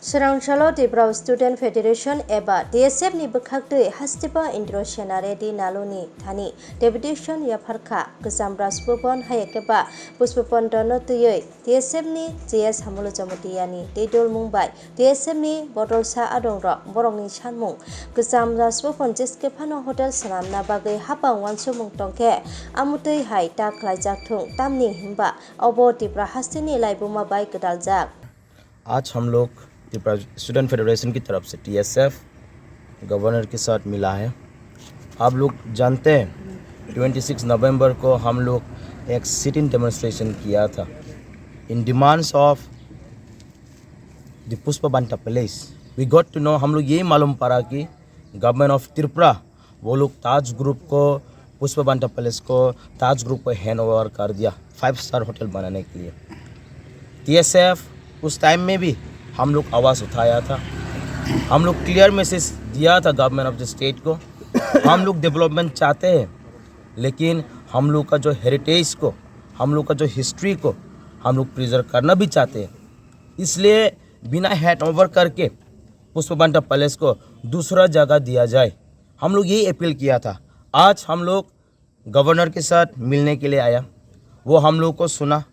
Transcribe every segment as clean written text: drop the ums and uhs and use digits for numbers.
Srangshalo Tibra Student Federation एबा DSF नि बखागदै हास्तिबा इन्ट्र'शनारे दि नालुनि थानि deputation याफारखा गोजाम राजभवन हायकेबा पुष्पपन दनतयै DSF नि JS हामुल जमतियानि दैदल मुंबाइ DSF नि बदलसा आदंर बरंनि सानमुं गोजाम राजभवन जेसके फानो हटेल सनामना बागै हाबा वानसु मुं तंके आमुतै हाय ताख्लाइजाकथुं तामनि हिमबा अबो तिब्रा हास्तिनि लाइबुमा बाय गदालजाक। आज हम लोग त्रिपुरा स्टूडेंट फेडरेशन की तरफ से TSF गवर्नर के साथ मिला है। आप लोग जानते हैं 26 नवंबर को हम लोग एक सिटिंग डेमोन्स्ट्रेशन किया था in demands of the Pushpabanta Palace. We got to know, हम लोग यही मालूम पड़ा कि गवर्नमेंट ऑफ त्रिपुरा वो लोग ताज ग्रुप को पुष्पबंटा पैलेस को ताज ग्रुप को हैंड ओवर कर दिया 5 स्टार होटल बनाने के लिए। TSF उस टाइम में भी हम लोग आवाज़ उठाया था, हम लोग क्लियर मैसेज दिया था गवर्नमेंट ऑफ द स्टेट को। हम लोग डेवलपमेंट चाहते हैं, लेकिन हम लोग का जो हेरिटेज को, हम लोग का जो हिस्ट्री को हम लोग प्रिजर्व करना भी चाहते हैं। इसलिए बिना हैंड ओवर करके पुष्पबंटा पैलेस को दूसरा जगह दिया जाए, हम लोग यही अपील किया था। आज हम लोग गवर्नर के साथ मिलने के लिए आया, वो हम लोग को सुना,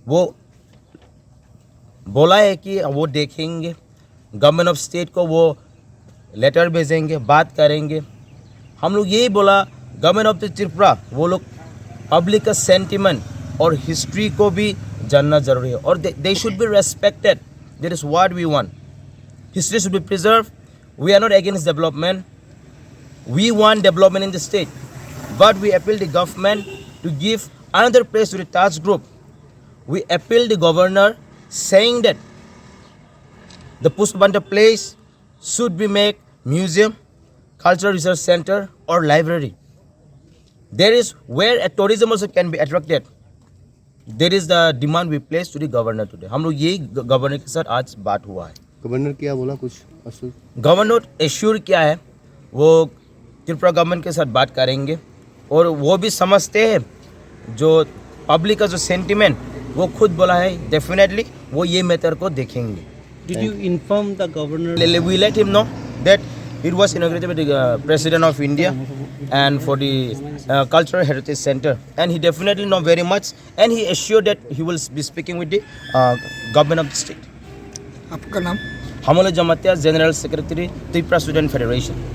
वो बोला है कि वो देखेंगे, गवर्नमेंट ऑफ स्टेट को वो लेटर भेजेंगे, बात करेंगे। हम लोग यही बोला गवर्नमेंट ऑफ द त्रिपुरा वो लोग पब्लिक का सेंटिमेंट और हिस्ट्री को भी जानना जरूरी है और they should be respected. That is what we want. History should be preserve. We are not against development, we want development in the state, but we appeal the government to give another place to the Taj group. We appeal the governor saying that the Pushpabanta place should be made museum, cultural research center or library. There is where a tourism also can be attracted. There is the demand we place to the governor today. हम लोग यही governor के साथ आज बात हुआ है। Governor क्या बोला कुछ अश्योर? गवर्नर एश्योर क्या है, वो त्रिपुरा गवर्नमेंट के साथ बात करेंगे और वो भी समझते हैं जो पब्लिक का जो सेंटिमेंट वो खुद बोला है, डेफिनेटली वो ये मैटर को देखेंगे। Did you inform the governor? We let him know that it was inaugurated by the President of India and for the Cultural Heritage Center, and he definitely know very much, and he assured that he will be speaking with the government of the state. आपका नाम? Hamol Jamatia general secretary Tripura Student federation.